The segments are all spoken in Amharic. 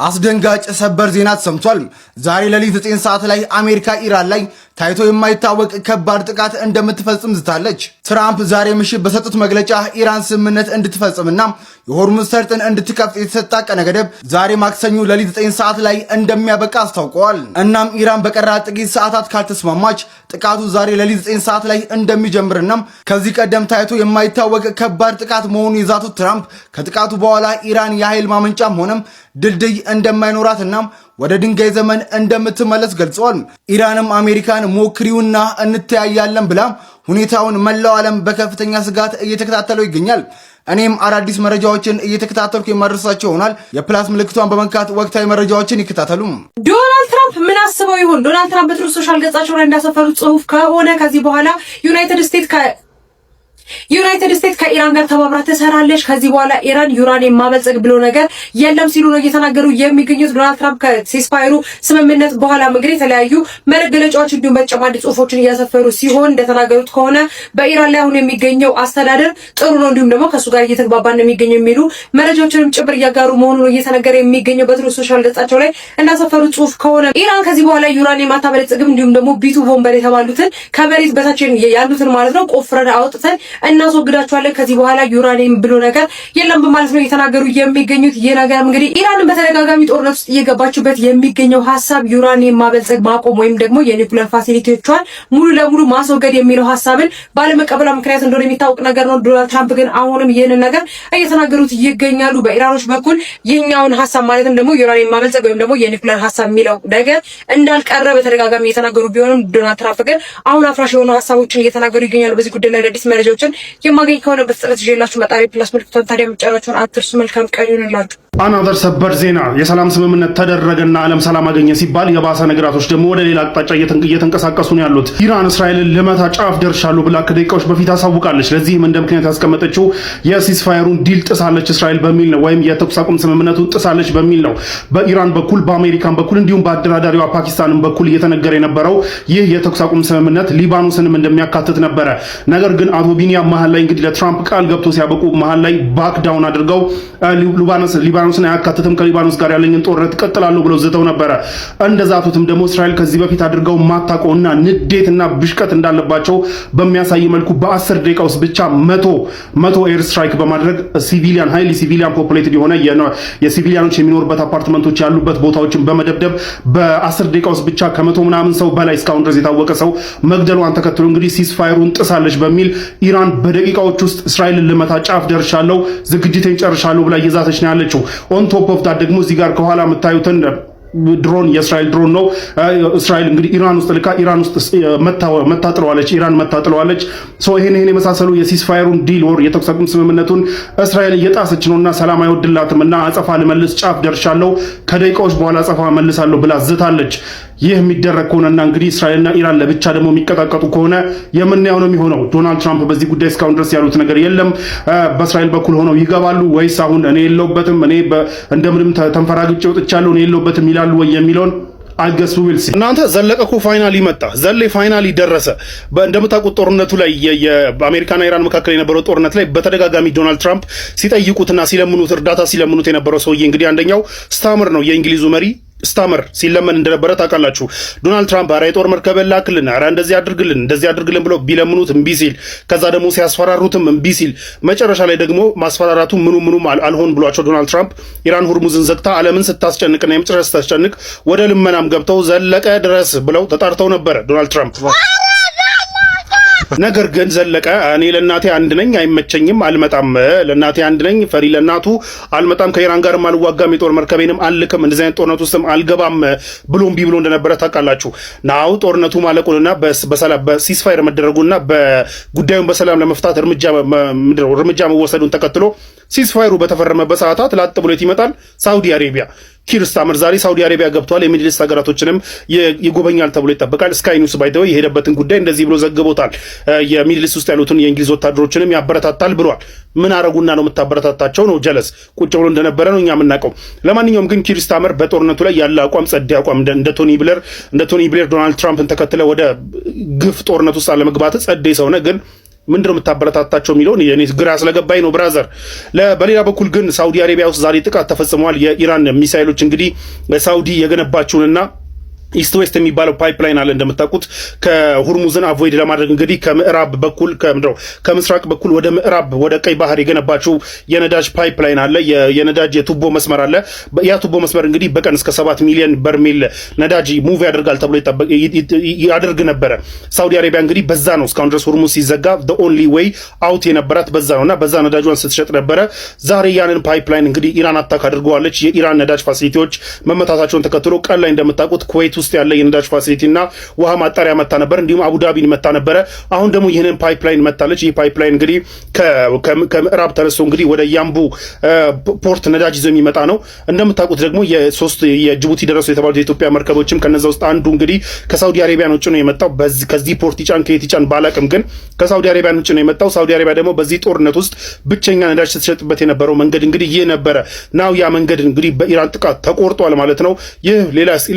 አስደንጋጭ ሰበር ዜና ተሰምቷል። ዛሬ ሌሊት 9 ሰዓት ላይ አሜሪካ ኢራን ላይ ታይቶ የማይታወቅ ከባድ ጥቃት እንደምትፈጽም ዝታለች። ትራምፕ ዛሬ ምሽት በሰጡት መግለጫ ኢራን ስምምነት እንድትፈጽምና የሆርሙዝ ሰርጥን እንድትከፍት የተሰጣ ቀነ ገደብ ዛሬ ማክሰኞ ሌሊት 9 ሰዓት ላይ እንደሚያበቃ አስታውቀዋል። እናም ኢራን በቀራት ጥቂት ሰዓታት ካልተስማማች ጥቃቱ ዛሬ ሌሊት 9 ሰዓት ላይ እንደሚጀምርና ከዚህ ቀደም ታይቶ የማይታወቅ ከባድ ጥቃት መሆኑን የዛቱት ትራምፕ ከጥቃቱ በኋላ ኢራን የኃይል ማመንጫም ሆነም ድልድይ እንደማይኖራትና ወደ ድንጋይ ዘመን እንደምትመለስ ገልጸዋል። ኢራንም አሜሪካን ሞክሪውና እንተያያለን ብላ ሁኔታውን መላው ዓለም በከፍተኛ ስጋት እየተከታተለው ይገኛል። እኔም አዳዲስ መረጃዎችን እየተከታተልኩ የማድረሳቸው ይሆናል። የፕላስ ምልክቷን በመንካት ወቅታዊ መረጃዎችን ይከታተሉ። ዶናልድ ትራምፕ ምን አስበው ይሆን? ዶናልድ ትራምፕ በትሩዝ ሶሻል ገጻቸው ላይ እንዳሰፈሩት ጽሁፍ ከሆነ ከዚህ በኋላ ዩናይትድ ስቴትስ ከኢራን ጋር ተባብራ ትሰራለች። ከዚህ በኋላ ኢራን ዩራኒየም ማበልጸግ ብሎ ነገር የለም ሲሉ ነው እየተናገሩ የሚገኙት። ዶናልድ ትራምፕ ከሲስፋየሩ ስምምነት በኋላ እንግዲህ የተለያዩ መገለጫዎች እንዲሁም በተጨማሪ ጽሁፎችን እያሰፈሩ ሲሆን እንደተናገሩት ከሆነ በኢራን ላይ አሁን የሚገኘው አስተዳደር ጥሩ ነው፣ እንዲሁም ደግሞ ከሱ ጋር እየተግባባ ነው የሚገኘው የሚሉ መረጃዎችንም ጭምር እያጋሩ መሆኑ ነው እየተነገረ የሚገኘው። በትሩዝ ሶሻል ገጻቸው ላይ እንዳሰፈሩት ጽሁፍ ከሆነ ኢራን ከዚህ በኋላ ዩራኒየም አታበለጽግም፣ እንዲሁም ደግሞ ቢቱ ቦምበር የተባሉትን ከመሬት በታች ያሉትን ማለት ነው ቆፍረን አውጥተን እናስወግዳቸዋለን ከዚህ በኋላ ዩራኒየም ብሎ ነገር የለም በማለት ነው እየተናገሩ የሚገኙት። ይህ ነገር እንግዲህ ኢራንን በተደጋጋሚ ጦርነት ውስጥ እየገባችበት የሚገኘው ሀሳብ ዩራኒየም ማበልጸግ ማቆም ወይም ደግሞ የኒውክሌር ፋሲሊቲዎቿን ሙሉ ለሙሉ ማስወገድ የሚለው ሀሳብን ባለመቀበሏ ምክንያት እንደሆነ የሚታወቅ ነገር ነው። ዶናልድ ትራምፕ ግን አሁንም ይህንን ነገር እየተናገሩት ይገኛሉ። በኢራኖች በኩል ይህኛውን ሀሳብ ማለትም ደግሞ ዩራኒየም ማበልጸግ ወይም ደግሞ የኒውክሌር ሀሳብ የሚለው ነገር እንዳልቀረ በተደጋጋሚ እየተናገሩ ቢሆንም ዶናልድ ትራምፕ ግን አሁን አፍራሽ የሆኑ ሀሳቦችን እየተናገሩ ይገኛሉ። በዚህ ጉዳይ ላይ አዲስ መረጃዎችን የማገኝ ከሆነ በፍጥነት ይዤላችሁ መጣሪ ፕላስ ምልክቱን ታዲያ መጫናችሁን አትርሱ። መልካም ቀን ይሁንላችሁ። አናዘር ሰበር ዜና የሰላም ስምምነት ተደረገና ዓለም ሰላም አገኘ ሲባል የባሰ ነገራቶች ደግሞ ወደ ሌላ አቅጣጫ እየተንቀሳቀሱ ነው ያሉት። ኢራን እስራኤልን ልመታ ጫፍ ደርሻለሁ ብላ ከደቂቃዎች በፊት አሳውቃለች። ለዚህም እንደ ምክንያት ያስቀመጠችው የሲስፋየሩን ዲል ጥሳለች እስራኤል በሚል ነው፣ ወይም የተኩስ አቁም ስምምነቱን ጥሳለች በሚል ነው። በኢራን በኩል በአሜሪካን በኩል እንዲሁም በአደራዳሪዋ ፓኪስታንም በኩል እየተነገረ የነበረው ይህ የተኩስ አቁም ስምምነት ሊባኖስንም እንደሚያካትት ነበረ። ነገር ግን አቶ ቢኒያም መሀል ላይ እንግዲህ ለትራምፕ ቃል ገብቶ ሲያበቁ መሀል ላይ ባክ ዳውን አድርገው ሊባኖስን አያካትትም ከሊባኖስ ጋር ያለኝን ጦርነት ቀጥላለሁ ብለው ዝተው ነበረ። እንደዛቱትም ደግሞ እስራኤል ከዚህ በፊት አድርገው ማታቆና ንዴትና ብሽቀት እንዳለባቸው በሚያሳይ መልኩ በ10 ደቂቃ ውስጥ ብቻ 100 ኤር ስትራይክ በማድረግ ሲቪሊያን ሃይሊ ሲቪሊያን ፖፑሌትድ የሆነ የሲቪሊያኖች የሚኖርበት አፓርትመንቶች ያሉበት ቦታዎችን በመደብደብ በ10 ደቂቃ ውስጥ ብቻ ከ100 ምናምን ሰው በላይ እስካሁን ድረስ የታወቀ ሰው መግደሏን ተከትሎ እንግዲህ ሲስፋየሩን ጥሳለች በሚል ኢራን በደቂቃዎች ውስጥ እስራኤልን ልመታ ጫፍ ደርሻለሁ ዝግጅቴን ጨርሻለሁ ብላ እየዛተች ነው ያለችው። ኦን ቶፕ ኦፍ ዳት ደግሞ እዚህ ጋር ከኋላ የምታዩትን ድሮን የእስራኤል ድሮን ነው። እስራኤል እንግዲህ ኢራን ውስጥ ልካ ኢራን ውስጥ መታጥለዋለች። ኢራን መታጥለዋለች። ይሄን የመሳሰሉ የሲስፋየሩን ዲል ወር የተኩስ አቁም ስምምነቱን እስራኤል እየጣሰች ነውና ሰላም አይወድላትም እና አጸፋ ልመልስ ጫፍ ደርሻለሁ ከደቂቃዎች በኋላ አጸፋ መልሳለሁ ብላ ዝታለች። ይህ የሚደረግ ከሆነና እንግዲህ እስራኤልና ኢራን ለብቻ ደግሞ የሚቀጣቀጡ ከሆነ የምናየው ነው የሚሆነው። ዶናልድ ትራምፕ በዚህ ጉዳይ እስካሁን ድረስ ያሉት ነገር የለም። በእስራኤል በኩል ሆነው ይገባሉ ወይስ አሁን እኔ የለውበትም እኔ እንደምንም ተንፈራግጬ ወጥቻለሁ እኔ የለውበትም ይላሉ ወይ የሚለውን አገሱ ዊልሲ። እናንተ ዘለቀ እኮ ፋይናሊ መጣ፣ ዘሌ ፋይናሊ ደረሰ። እንደምታውቁት ጦርነቱ ላይ የአሜሪካና ኢራን መካከል የነበረው ጦርነት ላይ በተደጋጋሚ ዶናልድ ትራምፕ ሲጠይቁትና ሲለምኑት እርዳታ ሲለምኑት የነበረው ሰውዬ እንግዲህ አንደኛው ስታመር ነው፣ የእንግሊዙ መሪ ስታመር ሲለመን እንደነበረ ታውቃላችሁ። ዶናልድ ትራምፕ አረ የጦር መርከብ ላክልን፣ አረ እንደዚህ አድርግልን ብሎ ቢለምኑት እምቢ ሲል፣ ከዛ ደግሞ ሲያስፈራሩትም እምቢ ሲል፣ መጨረሻ ላይ ደግሞ ማስፈራራቱ ምኑም አልሆን ብሏቸው ዶናልድ ትራምፕ ኢራን ሁርሙዝን ዘግታ ዓለምን ስታስጨንቅና የመጨረሻ ስታስጨንቅ ወደ ልመናም ገብተው ዘለቀ ድረስ ብለው ተጣርተው ነበረ ዶናልድ ትራምፕ። ነገር ግን ዘለቀ እኔ ለናቴ አንድ ነኝ አይመቸኝም አልመጣም፣ ለናቴ አንድ ነኝ ፈሪ ለናቱ አልመጣም፣ ከኢራን ጋርም አልዋጋም፣ የጦር መርከቤንም አልልክም፣ እንደዚህ አይነት ጦርነት ውስጥም አልገባም ብሎ እምቢ ብሎ እንደነበረ ታውቃላችሁ። ናው ጦርነቱ ማለቁንና በሰላም በሲስፋየር መደረጉና በጉዳዩን በሰላም ለመፍታት እርምጃ መወሰዱን ተከትሎ ሲስፋየሩ በተፈረመበት ሰዓታት ላጥ ብሎት ይመጣል ሳውዲ አረቢያ። ኪር ስታመር ዛሬ ሳውዲ አረቢያ ገብቷል። የሚድል ኢስት ሀገራቶችንም ይጎበኛል ተብሎ ይጠበቃል። ስካይ ኒውስ ባይደው የሄደበትን ጉዳይ እንደዚህ ብሎ ዘግቦታል። የሚድል ኢስት ውስጥ ያሉትን የእንግሊዝ ወታደሮችንም ያበረታታል ብሏል። ምን አረጉና ነው የምታበረታታቸው? ነው ጀለስ ቁጭ ብሎ እንደነበረ ነው እኛ የምናውቀው። ለማንኛውም ግን ኪር ስታመር በጦርነቱ ላይ ያለ አቋም ጸዴ አቋም እንደ ቶኒ ብሌር ዶናልድ ትራምፕን ተከትለ ወደ ግፍ ጦርነት ውስጥ አለመግባት ጸዴ ሰው ነው ግን ምንድነው የምታበረታታቸው የሚለውን የኔ ግራ ስለገባኝ ነው ብራዘር። በሌላ በኩል ግን ሳውዲ አረቢያ ውስጥ ዛሬ ጥቃት ተፈጽሟል። የኢራን ሚሳኤሎች እንግዲህ ሳውዲ የገነባቸውንና ኢስት ዌስት የሚባለው ፓይፕላይን አለ እንደምታውቁት ከሁርሙዝን አቮይድ ለማድረግ እንግዲህ ከምዕራብ በኩል ከምስራቅ በኩል ወደ ምዕራብ ወደ ቀይ ባህር የገነባቸው የነዳጅ ፓይፕላይን አለ። የነዳጅ የቱቦ መስመር አለ። ያ ቱቦ መስመር እንግዲህ በቀን እስከ 7 ሚሊዮን በርሜል ነዳጅ ሙቭ ያደርጋል ተብሎ ያደርግ ነበረ። ሳውዲ አረቢያ እንግዲህ በዛ ነው እስካሁን ድረስ ሁርሙዝ ሲዘጋ the only way out የነበራት በዛ ነውና በዛ ነዳጇን ስትሸጥ ነበረ። ዛሬ ያንን ፓይፕላይን እንግዲህ ኢራን አታክ አድርገዋለች። የኢራን ነዳጅ ፋሲሊቲዎች መመታታቸውን ተከትሎ ቀን ላይ እንደምታውቁት ኩዌት ውስጥ ያለ የነዳጅ ፋሲሊቲና ውሃ ማጣሪያ መታ ነበር። እንዲሁም አቡዳቢን መታ ነበረ። አሁን ደግሞ ይህንን ፓይፕላይን መታለች። ይህ ፓይፕላይን እንግዲህ ከምዕራብ ተነስቶ እንግዲህ ወደ ያምቡ ፖርት ነዳጅ ይዞ የሚመጣ ነው። እንደምታውቁት ደግሞ የጅቡቲ ደረሱ የተባሉት የኢትዮጵያ መርከቦችም ከነዛ ውስጥ አንዱ እንግዲህ ከሳውዲ አረቢያ ውጭ ነው የመጣው። ከዚህ ፖርት ይጫን ከየት ይጫን ባላቅም ግን ከሳውዲ አረቢያ ውጭ ነው የመጣው። ሳውዲ አረቢያ ደግሞ በዚህ ጦርነት ውስጥ ብቸኛ ነዳጅ ስትሸጥበት የነበረው መንገድ እንግዲህ ይህ ነበረ። ናው ያ መንገድ እንግዲህ በኢራን ጥቃት ተቆርጧል ማለት ነው። ይህ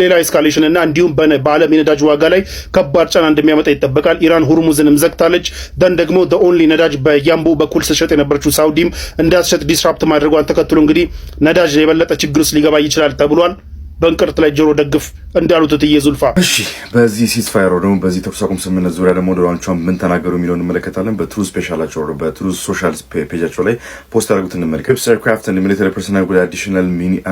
ሌላ ኤስካሌሽን እና እንዲሁም በዓለም የነዳጅ ዋጋ ላይ ከባድ ጫና እንደሚያመጣ ይጠበቃል። ኢራን ሁርሙዝንም ዘግታለች። ደን ደግሞ ኦንሊ ነዳጅ በያምቡ በኩል ስትሸጥ የነበረችው ሳውዲም እንዳትሸጥ ዲስራፕት ማድረጓን ተከትሎ እንግዲህ ነዳጅ የበለጠ ችግር ውስጥ ሊገባ ይችላል ተብሏል። በእንቅርት ላይ ጆሮ ደግፍ እንዳሉት እትዬ ዙልፋ። እሺ በዚህ ሲስፋየር ደግሞ በዚህ ተኩስ አቁም ስምምነት ዙሪያ ደግሞ ዶናልድ ትራምፕ ምን ተናገሩ የሚለውን እንመለከታለን። በትሩዝ ስፔሻላቸው በትሩዝ ሶሻል ፔጃቸው ላይ ፖስት ያደረጉት እንመልከት። ኤርክራፍት and military personnel with additional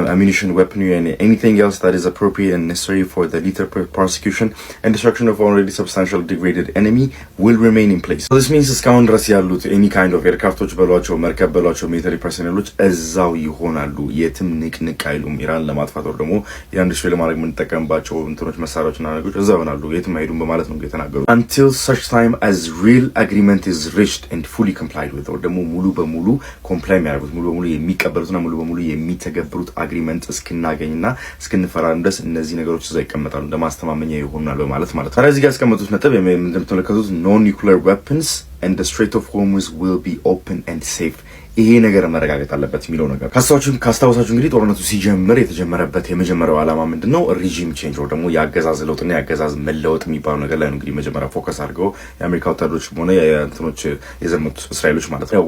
ammunition, weaponry and anything else that is appropriate and necessary for the lethal prosecution and destruction of already substantially degraded enemy will remain in place. So this means እስካሁን ድረስ ያሉት any kind of ኤርክራፍቶች በሏቸው መርከብ በሏቸው ሚሊተሪ ፐርሰኔሎች እዛው ይሆናሉ። የትም ንቅንቅ አይሉም። ኢራን ለማጥፋት ወር ደግሞ ኢንዱስትሪ ለማድረግ የምንጠቀምባቸው እንትኖች መሳሪያዎችና ነገሮች እዛ ይሆናሉ። የትም አይሄዱም በማለት ነው የተናገሩት። until such time as real agreement is reached and fully complied with or ደግሞ ሙሉ በሙሉ ኮምፕላይ የሚያደርጉት ሙሉ በሙሉ የሚቀበሉትና ሙሉ በሙሉ የሚተገብሩት አግሪመንት እስክናገኝና እስክንፈራረም ድረስ እነዚህ ነገሮች እዛ ይቀመጣሉ እንደማስተማመኛ ይሆናሉ በማለት ማለት ነው። እዚህ ጋር ያስቀመጡት ነጥብ እንደምትመለከቱት no nuclear weapons and the Strait of Hormuz will be open and safe ይሄ ነገር መረጋገጥ አለበት የሚለው ነገር ካስታወሳችሁ እንግዲህ ጦርነቱ ሲጀምር የተጀመረበት የመጀመሪያው ዓላማ ምንድነው? ሪጂም ቼንጅ ወይ ደግሞ የአገዛዝ ለውጥና የአገዛዝ መለወጥ የሚባለው ነገር ላይ ነው እንግዲህ መጀመሪያ ፎከስ አድርገው የአሜሪካ ወታደሮች ሆነ የእንትኖች የዘመቱት እስራኤሎች ማለት ነው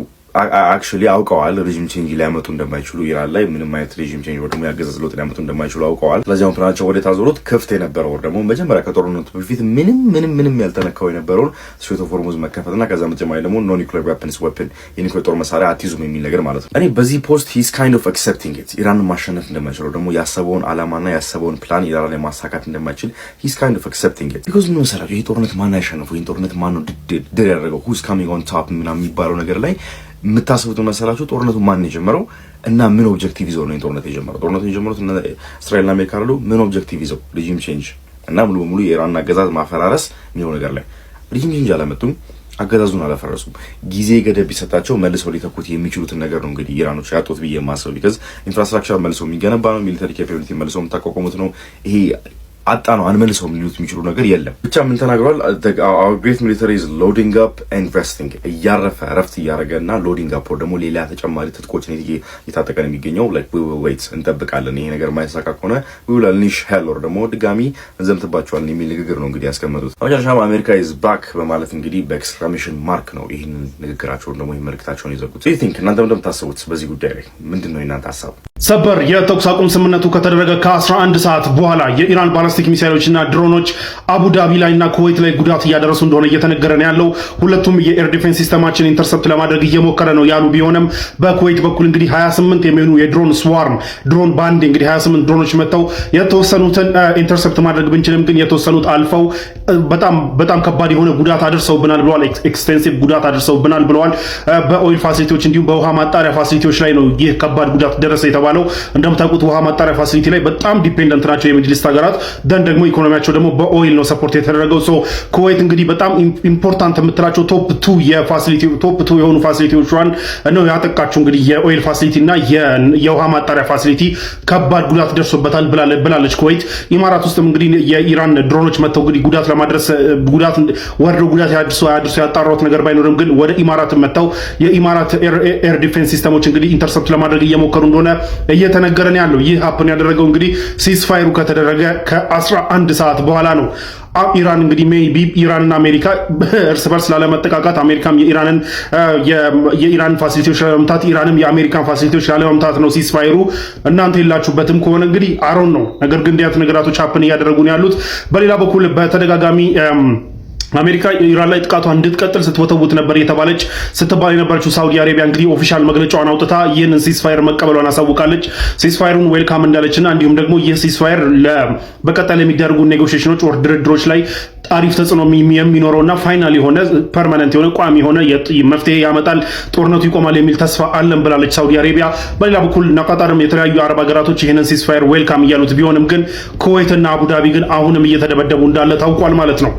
አክቹሊ አውቀዋል ሬጂም ቼንጅ ሊያመጡ እንደማይችሉ ኢራን ላይ ምንም አይነት ሬጂም ቼንጅ ወይ ደግሞ የአገዛዝ ለውጥ ሊያመጡ እንደማይችሉ አውቀዋል። ስለዚህ አሁን ፕላናቸው ወደ ታዞሩት ክፍት የነበረው ደግሞ መጀመሪያ ከጦርነቱ በፊት ምንም ያልተነካው የነበረውን ስትሬት ኦፍ ሆርሙዝ መከፈትና ከዛ በተጨማሪ ደግሞ ኖ ኒውክሊየር ዌፐንስ የኒውክሊየር ጦር መሳሪያ አትይዙም የሚል ነገር ማለት ነው። እኔ በዚህ ፖስት ሂስ ካይንድ ኦፍ አክሰፕቲንግ ኢት ኢራንን ማሸነፍ እንደማይችል ደግሞ ያሰበውን አላማና ያሰበውን ፕላን ኢራን ላይ ማሳካት እንደማይችል ሂስ ካይንድ ኦፍ አክሰፕቲንግ ኢት ቢኮዝ ምን መሰላችሁ ይሄ ጦርነት ማን ያሸነፈው ይሄን ጦርነት ማን ነው ድል ያደረገው ሁስ ካሚንግ ኦን ቶፕ ምናምን የሚባለው ነገር ላይ የምታስቡት መሰላችሁ ጦርነቱ ማን የጀመረው እና ምን ኦብጀክቲቭ ይዘው ነው ጦርነቱ የጀመረው? ጦርነቱ የጀመሩት እና እስራኤልና አሜሪካ አይደሉ? ምን ኦብጀክቲቭ ይዘው ሪጂም ቼንጅ እና ሙሉ በሙሉ የኢራን አገዛዝ ማፈራረስ የሚለው ነገር ላይ ሪጂም ቼንጅ አላመጡም። አገዛዙን አላፈረሱም። ጊዜ ገደብ ቢሰጣቸው መልሰው ሊተኩት የሚችሉትን ነገር ነው እንግዲህ ኢራኖች ያጡት ብዬ የማስበው። ቢካዝ ኢንፍራስትራክቸር መልሰው የሚገነባ ነው። ሚሊተሪ ኬፓቢሊቲ መልሰው የምታቋቋሙት ነው። ይሄ አጣ ነው አንመልሰው ሊሉት የሚችሉ ነገር የለም። ብቻ ምን ተናግሯል? our great military is loading up and resting እያረፈ ረፍት እያደረገና loading up ደግሞ ሌላ ተጨማሪ ትጥቆችን እየታጠቀ ነው የሚገኘው። like we will wait እንጠብቃለን። ይሄ ነገር ማይሳካ ከሆነ we will unleash hell or ደግሞ ድጋሚ እንዘምትባቸዋለን የሚል ንግግር ነው እንግዲህ ያስቀመጡት። መጨረሻም አሜሪካ is back በማለት እንግዲህ በኤክስክላሜሽን ማርክ ነው ይሄን ንግግራቸውን ደግሞ መልእክታቸውን ይዘጉት። you think እናንተ እንደምታስቡት በዚህ ጉዳይ ላይ ምንድነው የእናንተ ሐሳብ? ሰበር የተኩስ አቁም ስምምነቱ ከተደረገ ከ11 ሰዓት በኋላ የኢራን ባላስቲክ ሚሳይሎችና ድሮኖች አቡዳቢ ላይና ኩዌት ላይ ጉዳት እያደረሱ እንደሆነ እየተነገረ ነው ያለው። ሁለቱም የኤር ዲፌንስ ሲስተማችን ኢንተርሰፕት ለማድረግ እየሞከረ ነው ያሉ ቢሆንም በኩዌት በኩል እንግዲህ 28 የሚሆኑ የድሮን ስዋርም ድሮን ባንድ እንግዲህ 28 ድሮኖች መጥተው የተወሰኑትን ኢንተርሰፕት ማድረግ ብንችልም ግን የተወሰኑት አልፈው በጣም ከባድ የሆነ ጉዳት አድርሰውብናል ብለዋል። ኤክስቴንሲቭ ጉዳት አድርሰውብናል ብለዋል። በኦይል ፋሲሊቲዎች እንዲሁም በውሃ ማጣሪያ ፋሲሊቲዎች ላይ ነው ይህ ከባድ ጉዳት ደረሰ የተባለው። እንደምታውቁት ውሃ ማጣሪያ ፋሲሊቲ ላይ በጣም ዲፔንደንት ናቸው የሚድል ኢስት ሀገራት። ደን ደግሞ ኢኮኖሚያቸው ደግሞ በኦይል ነው ሰፖርት የተደረገው። ሶ ኩዌት እንግዲህ በጣም ኢምፖርታንት የምትላቸው ቶፕ 2 የሆኑ ፋሲሊቲዎቿን ነው ያጠቃቸው። እንግዲህ የኦይል ፋሲሊቲ እና የውሃ ማጣሪያ ፋሲሊቲ ከባድ ጉዳት ደርሶበታል ብላለች ኩዌት። ኢማራት ውስጥም እንግዲህ የኢራን ድሮኖች መጥተው እንግዲህ ጉዳት ለማድረስ ጉዳት ያድርሱ ያጣራሁት ነገር ባይኖርም ግን ወደ ኢማራት መጥተው የኢማራት ኤር ዲፌንስ ሲስተሞች እንግዲህ ኢንተርሰፕት ለማድረግ እየሞከሩ እንደሆነ እየተነገረን ያለው። ይህ ሀፕን ያደረገው እንግዲህ ሲስፋየሩ ከተደረገ ከ11 ሰዓት በኋላ ነው። ኢራን እንግዲህ ሜይቢ ኢራንና አሜሪካ እርስ በርስ ላለመጠቃቃት አሜሪካም የኢራን ፋሲሊቲዎች ላለመምታት ኢራንም የአሜሪካን ፋሲሊቲዎች ላለመምታት ነው ሲስፋየሩ። እናንተ የላችሁበትም ከሆነ እንግዲህ አሮን ነው። ነገር ግን እንዲያት ነገራቶች ሀፕን እያደረጉ ነው ያሉት። በሌላ በኩል በተደጋጋሚ አሜሪካ ኢራን ላይ ጥቃቷን እንድትቀጥል ስትወተውት ነበር የተባለች ስትባል የነበረችው ሳውዲ አረቢያ እንግዲህ ኦፊሻል መግለጫዋን አውጥታ ይህንን ሲስፋየር መቀበሏን አሳውቃለች። ሲስፋየሩን ዌልካም እንዳለችና እንዲሁም ደግሞ ይህ ሲስፋየር በቀጣይ የሚደረጉ ኔጎሽዬሽኖች ወር ድርድሮች ላይ አሪፍ ተጽዕኖ የሚኖረውና ፋይናል የሆነ ፐርማነንት የሆነ ቋሚ የሆነ መፍትሄ ያመጣል፣ ጦርነቱ ይቆማል የሚል ተስፋ አለን ብላለች ሳውዲ አረቢያ። በሌላ በኩል ቃጣርም የተለያዩ አረብ ሀገራቶች ይህንን ሲስፋየር ዌልካም እያሉት ቢሆንም ግን ኩዌትና አቡዳቢ ግን አሁንም እየተደበደቡ እንዳለ ታውቋል ማለት ነው።